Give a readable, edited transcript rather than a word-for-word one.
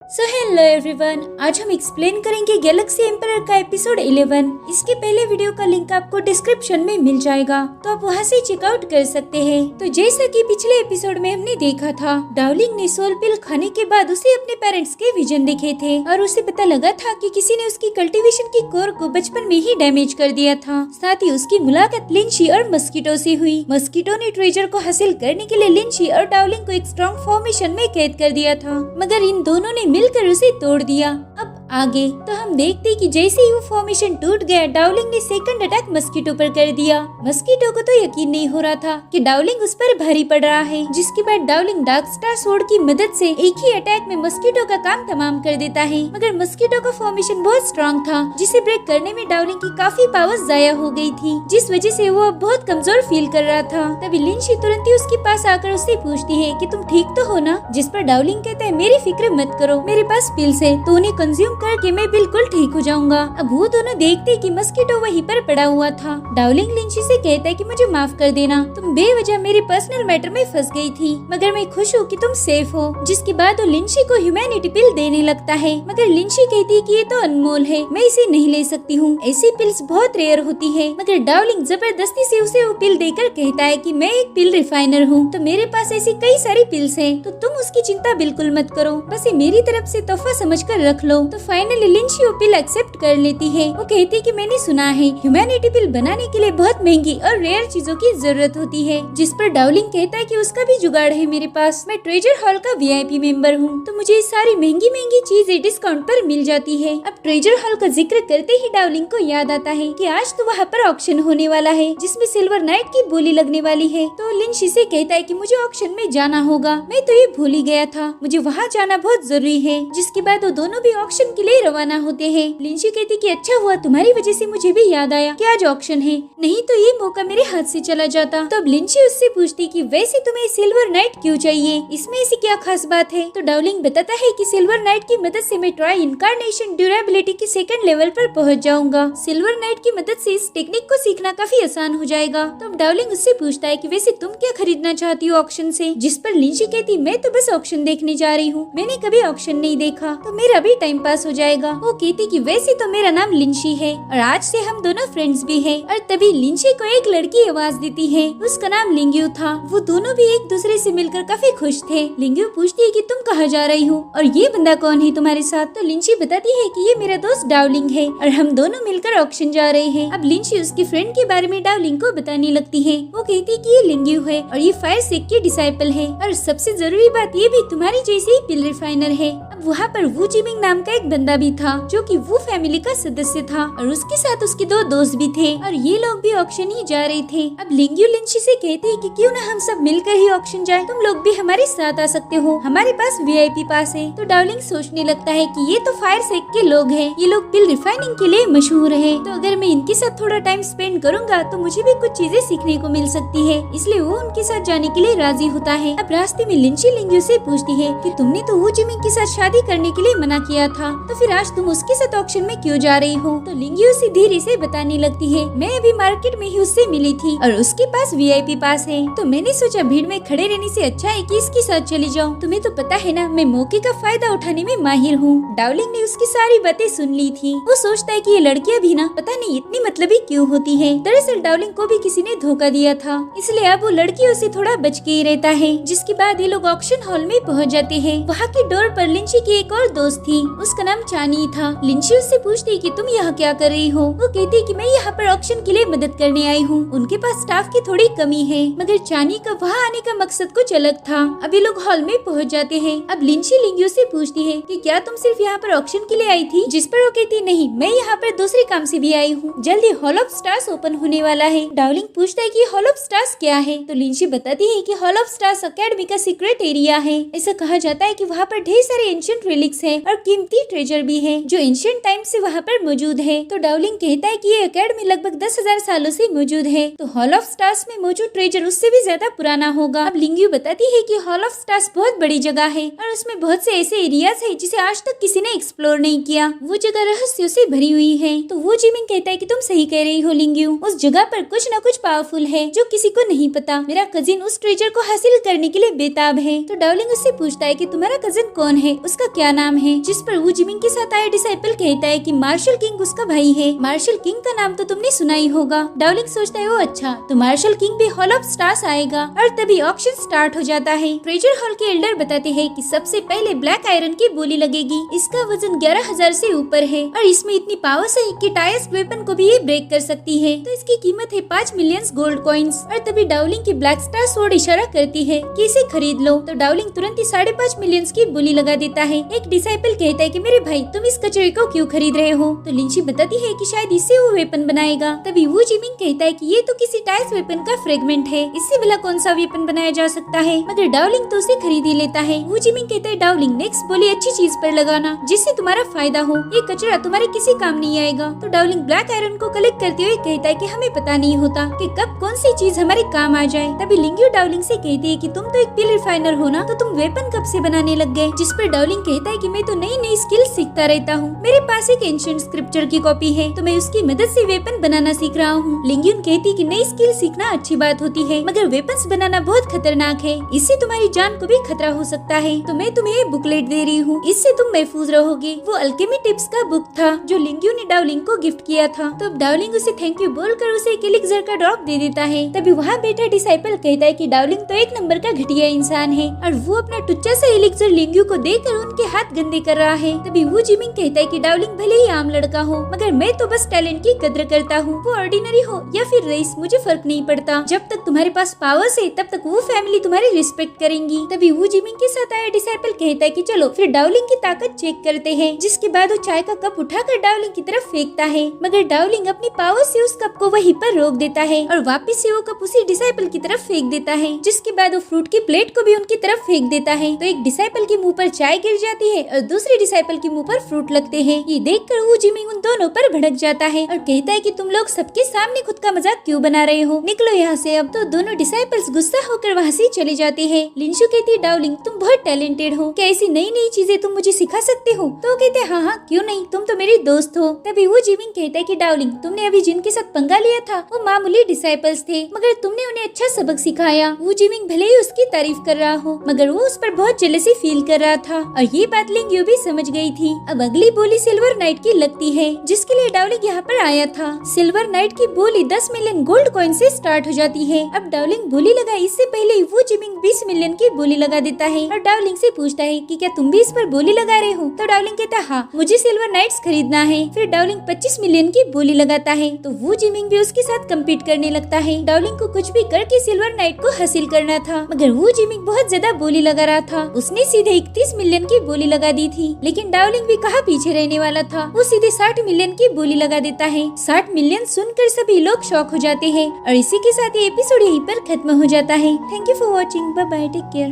So hello everyone, आज हम explain करेंगे गैलेक्सी एम्परर का एपिसोड 11। इसके पहले वीडियो का लिंक आपको डिस्क्रिप्शन में मिल जाएगा, तो आप वहां से चेकआउट कर सकते हैं। तो जैसा कि पिछले एपिसोड में हमने देखा था, डार्लिंग ने सोल पिल खाने के बाद उसे अपने पेरेंट्स के विजन दिखे थे और उसे पता लगा था कि किसी ने उसकी कल्टीवेशन की कोर को बचपन में ही डैमेज कर दिया था। साथ ही उसकी मुलाकात लिंची और मस्कीटो से हुई। मस्कीटो ने ट्रेजर को हासिल करने के लिए लिंची और डार्लिंग को एक स्ट्रॉन्ग फॉर्मेशन में कैद कर दिया था, मगर इन दोनों ने मिलकर उसे तोड़ दिया। अब आगे तो हम देखते कि जैसे ही वो फॉर्मेशन टूट गया, डार्लिंग ने सेकंड अटैक मस्कीटो पर कर दिया। मस्कीटो को तो यकीन नहीं हो रहा था कि डार्लिंग उस पर भारी पड़ रहा है, जिसके बाद डार्लिंग डार्क स्टार स्वॉर्ड की मदद से एक ही अटैक में मस्कीटो का काम तमाम कर देता है। मगर मस्कीटो का फॉर्मेशन बहुत स्ट्रॉन्ग था, जिसे ब्रेक करने में डार्लिंग की काफी पावर जाया हो गई थी, जिस वजह से वो अब बहुत कमजोर फील कर रहा था। तभी लिंची तुरंत ही उसके पास आकर उससे पूछती है कि तुम ठीक तो हो ना, जिस पर डार्लिंग कहता है मेरी फिक्र मत करो, मेरे पास पिल्स है, तो उन्हें कंज्यूम करके मैं बिल्कुल ठीक हो जाऊंगा। अब वो दोनों देखते कि मस्कीटो वहीं पर पड़ा हुआ था। डार्लिंग लिंची से कहता है कि मुझे माफ कर देना, तुम बेवजह मेरे पर्सनल मैटर में फंस गई थी, मगर मैं खुश हूँ कि तुम सेफ हो। जिसके बाद वो लिंची को ह्यूमैनिटी पिल देने लगता है, मगर लिंची कहती है कि ये तो अनमोल है, मैं इसे नहीं ले सकती हूँ, ऐसी पिल्स बहुत रेयर होती है। मगर डार्लिंग जबरदस्ती से उसे वो पिल देकर कहता है कि मैं एक पिल रिफाइनर हूँ, तो मेरे पास ऐसी कई सारी पिल्स हैं, तो तुम उसकी चिंता बिल्कुल मत करो, बस ये मेरी तरफ से तोहफा समझकर रख लो। तो फाइनली लिंची वो पिल एक्सेप्ट कर लेती है। वो कहती है कि मैंने सुना है ह्यूमैनिटी पिल बनाने के लिए बहुत महंगी और रेयर चीजों की जरूरत होती है, जिस पर डार्लिंग कहता है कि उसका भी जुगाड़ है मेरे पास, मैं ट्रेजर हॉल का वीआईपी मेंबर हूँ, तो मुझे सारी महंगी महंगी चीजें डिस्काउंट पर मिल जाती है। अब ट्रेजर हॉल का जिक्र करते ही डार्लिंग को याद आता है कि आज तो वहाँ पर ऑक्शन होने वाला है, जिसमें सिल्वर नाइट की बोली लगने वाली है। तो लिंची से कहता है कि मुझे ऑक्शन में जाना होगा, मैं तो ये भूल ही गया था, मुझे वहाँ जाना बहुत जरूरी है। जिसके बाद वो दोनों भी ऑक्शन के लिए रवाना होते हैं। लिंची कहती कि अच्छा हुआ तुम्हारी वजह से मुझे भी याद आया कि आज ऑक्शन है, नहीं तो ये मौका मेरे हाथ से चला जाता। तो अब लिंची उससे पूछती कि वैसे तुम्हें सिल्वर नाइट क्यों चाहिए, इसमें ऐसी क्या खास बात है। तो डार्लिंग बताता है कि सिल्वर नाइट की मदद से मैं ट्राई इनकार्नेशन ड्यूरेबिलिटी के सेकंड लेवल पर पहुंच जाऊंगा। सिल्वर नाइट की मदद से इस टेक्निक को सीखना काफी आसान हो जाएगा। तो अब डार्लिंग उससे पूछता है कि वैसे तुम क्या खरीदना चाहती हो ऑक्शन से, जिस पर लिंची कहती मैं तो बस ऑक्शन देखने जा रही हूँ, मैंने कभी ऑक्शन नहीं देखा, तो मेरा भी टाइम पास हो जाएगा। वो कहती कि वैसे तो मेरा नाम लिंची है और आज से हम दोनों फ्रेंड्स भी हैं। और तभी लिंची को एक लड़की आवाज देती है, उसका नाम लिंग्यू था। वो दोनों भी एक दूसरे से मिलकर काफी खुश थे। लिंग्यू पूछती है कि तुम कहाँ जा रही हो और ये बंदा कौन है तुम्हारे साथ। तो लिंची बताती है कि ये मेरा दोस्त डार्लिंग है और हम दोनों मिलकर ऑक्शन जा रहे हैं। अब लिंची उसकी फ्रेंड के बारे में डार्लिंग को बताने लगती है। वो कहती है कि ये लिंग्यू है और ये फायर सेक की डिसाइपल है, और सबसे जरूरी बात ये भी तुम्हारी जैसी ही पिल रिफाइनर है। अब वहाँ पर वू जिमिंग नाम का एक बंदा भी था, जो कि वू फैमिली का सदस्य था, और उसके साथ उसके दो दोस्त भी थे, और ये लोग भी ऑक्शन ही जा रहे थे। अब लिंग्यू लिंची से कहते हैं कि क्यों ना हम सब मिलकर ही ऑक्शन जाएं, तुम लोग भी हमारे साथ आ सकते हो, हमारे पास वीआईपी पास है। तो डार्लिंग सोचने लगता है कि ये तो फायर सेक के लोग हैं, ये लोग पिल रिफाइनिंग के लिए मशहूर है, तो अगर मैं इनके साथ थोड़ा टाइम स्पेंड करूंगा तो मुझे भी कुछ चीजें सीखने को मिल सकती है, इसलिए वो उनके साथ जाने के लिए राजी होता है। अब रास्ते में लिंची लिंग्यू से पूछती है कि तुमने तो वू जिमिंग के साथ शादी करने के लिए मना किया था, तो फिर आज तुम उसके साथ ऑक्शन में क्यों जा रही हो। तो लिंग्यू उसे धीरे से बताने लगती है, मैं अभी मार्केट में ही उससे मिली थी और उसके पास वीआईपी पास है, तो मैंने सोचा भीड़ में खड़े रहने से अच्छा है कि इसके साथ चली जाऊं। तुम्हें तो पता है ना, मैं मौके का फायदा उठाने में माहिर हूँ। डार्लिंग ने उसकी सारी बातें सुन ली थी। वो सोचता है कि ये लड़कियां भी ना पता नहीं इतनी मतलबी क्यों होती है। दरअसल डार्लिंग को भी किसी ने धोखा दिया था, इसलिए अब वो लड़कियों से थोड़ा बच के ही रहता है। जिसके बाद ये लोग ऑक्शन हॉल में पहुँच जाते हैं। वहाँ की डोर पर लिंची की एक और दोस्त थी, उसका नाम चानी था। लिंची उससे पूछती कि तुम यहाँ क्या कर रही हो। वो कहती कि मैं यहाँ पर ऑक्शन के लिए मदद करने आई हूँ, उनके पास स्टाफ की थोड़ी कमी है। मगर चानी का वहाँ आने का मकसद कुछ अलग था। अभी लोग हॉल में पहुँच जाते हैं। अब लिंची लिंग्यू से पूछती है कि क्या तुम सिर्फ यहाँ पर ऑक्शन के लिए आई थी, जिस पर वो कहती नहीं, मैं यहाँ पर दूसरे काम से भी आई हूँ, जल्दी हॉल ऑफ स्टार्स ओपन होने वाला है। डार्लिंग पूछता है कि हॉल ऑफ स्टार्स क्या है। तो लिंची बताती है कि हॉल ऑफ स्टार्स अकेडमी का सीक्रेट एरिया है। ऐसा कहा जाता है कि वहाँ पर ढेर सारे एंशिएंट रिलिक्स है और कीमती ट्रेजर भी है, जो एंशिएंट टाइम से वहाँ पर मौजूद है। तो डार्लिंग कहता है कि ये अकेडमी लगभग 10,000 सालों से मौजूद है, तो हॉल ऑफ स्टार्स में मौजूद ट्रेजर उससे भी ज्यादा पुराना होगा। अब लिंग्यू बताती है कि हॉल ऑफ स्टार्स बहुत बड़ी जगह है और उसमें बहुत से ऐसे एरियाज है जिसे आज तक किसी ने एक्सप्लोर नहीं किया, वो जगह रहस्यों से भरी हुई है। तो वो जिमिंग कहता है कि तुम सही कह रही हो लिंग्यू, उस जगह पर कुछ न कुछ पावरफुल है जो किसी को नहीं पता। मेरा कजिन उस ट्रेजर को हासिल करने के लिए बेताब है। तो डार्लिंग उससे पूछता है कि तुम्हारा कजिन कौन है, उसका क्या नाम है, जिस पर वू जिमिंग के साथ आया डिसाइपल कहता है कि मार्शल किंग उसका भाई है। मार्शल किंग का नाम तो तुमने सुना ही होगा। डार्लिंग सोचता है वो अच्छा तो मार्शल किंग भी हॉल ऑफ स्टार्स आएगा और तभी ऑक्शन स्टार्ट हो जाता है। ट्रेजर हॉल के एल्डर बताते हैं कि सबसे पहले ब्लैक आयरन की बोली लगेगी। इसका वजन 11,000 से ऊपर है और इसमें इतनी पावर है कि टायर्स वेपन को भी ये ब्रेक कर सकती है। तो इसकी कीमत है 5 मिलियन गोल्ड कॉइन्स। और तभी डाउलिंग की ब्लैक स्टार स्वॉर्ड इशारा करती है कि इसे खरीद लो। तो डाउलिंग तुरंत ही 5.5 मिलियन की बोली लगा देता है। एक डिसाइपल कहता है कि मेरे भाई तुम इस कचरे को क्यों खरीद रहे हो। तो लिंची बताती है कि शायद इससे वो वेपन बनाएगा। तभी वू जिमिंग कहता है कि ये तो किसी टायर्स वेपन का फ्रेगमेंट है, इससे भला कौन सा वेपन बनाया जा सकता है। मगर डाउलिंग तो उसे खरीद ही लेता है। वू जिमिंग कहता है डाउलिंग नेक्स्ट बोली अच्छी चीज पर लगाना जिससे तुम्हारा फायदा हो, ये कचरा तुम्हारे किसी काम नहीं आएगा। तो डाउलिंग ब्लैक आयरन को कलेक्ट करते हुए कहता है कि हमें पता नहीं होता कि कब कौन सी चीज हमारे काम आ जाए। तभी लिंग्यू डाउलिंग से कहती है कि तुम तो एक पिल रिफाइनर हो ना, तो तुम वेपन कब से बनाने लग गए। जिस पर डाउलिंग कहता है कि मैं तो नई नई स्किल सीखता रहता हूँ, मेरे पास एक एंशिएंट स्क्रिप्चर की कॉपी है तो मैं उसकी मदद से वेपन बनाना सीख रहा हूँ। लिंग्यून कहती है कि नई स्किल सीखना अच्छी बात होती है मगर वेपन्स बनाना बहुत खतरनाक है, इससे तुम्हारी जान को भी खतरा हो सकता है। तो मैं तुम्हें ये बुकलेट दे रही हूँ, इससे तुम महफूज रहोगे। वो अल्केमी टिप्स का बुक था जो लिंग्यू ने डाउलिंग को गिफ्ट किया था। तो अब डाउलिंग उसे थैंक यू बोलकर उसे एक एलिक्सर का ड्रॉप दे देता है। तभी वहाँ बैठा डिसाइपल कहता है कि डाउलिंग तो एक नंबर का घटिया इंसान है और वो अपना टुच्चा सा एलिक्सर लिंग्यू को देकर उनके हाथ गंदे कर रहा है। तभी वू जिमिंग कहता है कि डाउलिंग भले ही आम लड़का हो मगर मैं तो बस टैलेंट की कद्र करता हूँ, वो ऑर्डिनरी हो या फिर रईस मुझे फर्क नहीं पड़ता। जब तक तुम्हारे पास पावर्स है तब तक वो फैमिली तुम्हारी रिस्पेक्ट करेंगी। तभी वू जिमिंग के साथ आया डिसाइपल कहता है कि चलो फिर डाउलिंग की ताकत चेक करते हैं। जिसके बाद वो चाय का कप उठाकर डाउलिंग की तरफ फेंकता है मगर डाउलिंग अपनी पावर से उस कप को वहीं पर रोक देता है और वापस से वो कप उसी डिसाइपल की तरफ फेंक देता है। जिसके बाद वो फ्रूट की प्लेट को भी उनकी तरफ फेंक देता है। तो एक डिसाइपल के मुंह पर चाय गिर जाती है और दूसरे डिसाइपल के मुंह पर फ्रूट लगते हैं। ये देखकर वू जिमिंग उन दोनों पर भड़क जाता है और कहता है कि तुम लोग सबके सामने खुद का मजाक क्यों बना रहे हो, निकलो यहाँ से अब। तो दोनों डिसाइपल्स गुस्सा होकर वहाँ से चले जाते हैं। लिंशु कहती है डाउलिंग तुम बहुत टैलेंटेड हो, क्या ऐसी नई नई चीजें तुम मुझे सिखा सकते हो। तो कहते हैं हाँ क्यों नहीं, तुम तो मेरे दोस्त हो। तभी वो जिमिंग कहता है कि डाउलिंग तुमने अभी जिनके साथ पंगा लिया था वो मामूली डिसाइपल्स थे मगर तुमने उन्हें अच्छा सबक सिखाया। वो जिमिंग भले ही उसकी तारीफ कर रहा हो मगर वो उस पर बहुत जेलसी फील कर रहा था और ये बात लिंग्यू भी समझ गई थी। अब अगली बोली सिल्वर नाइट की लगती है जिसके लिए डाउलिंग यहाँ पर आया था। सिल्वर नाइट की बोली 10 मिलियन गोल्ड कॉइन से स्टार्ट हो जाती है। अब डाउलिंग बोली लगा इससे पहले वो जिमिंग 20 मिलियन की बोली लगा देता है और डाउलिंग से पूछता है कि क्या तुम भी इस पर बोली लगा रहे हो। तो डाउलिंग कहता है हाँ मुझे सिल्वर नाइट्स खरीदना है। फिर डाउलिंग 25 मिलियन की बोली लगाता है तो वो जिमिंग भी उसके साथ कम्पीट करने लगता है। डाउलिंग को कुछ भी करके सिल्वर नाइट को हासिल करना था मगर वो जिमिंग बहुत ज्यादा बोली लगा रहा था। उसने सीधे 31 मिलियन की बोली लगा दी थी लेकिन डाउलिंग भी कहाँ पीछे रहने वाला था, वो सीधे 60 मिलियन की बोली लगा देता है। 60 मिलियन सुनकर सभी लोग शॉक हो जाते हैं और इसी के साथ ये एपिसोड यहीं पर खत्म हो जाता है। Thank you for watching, bye bye, take care.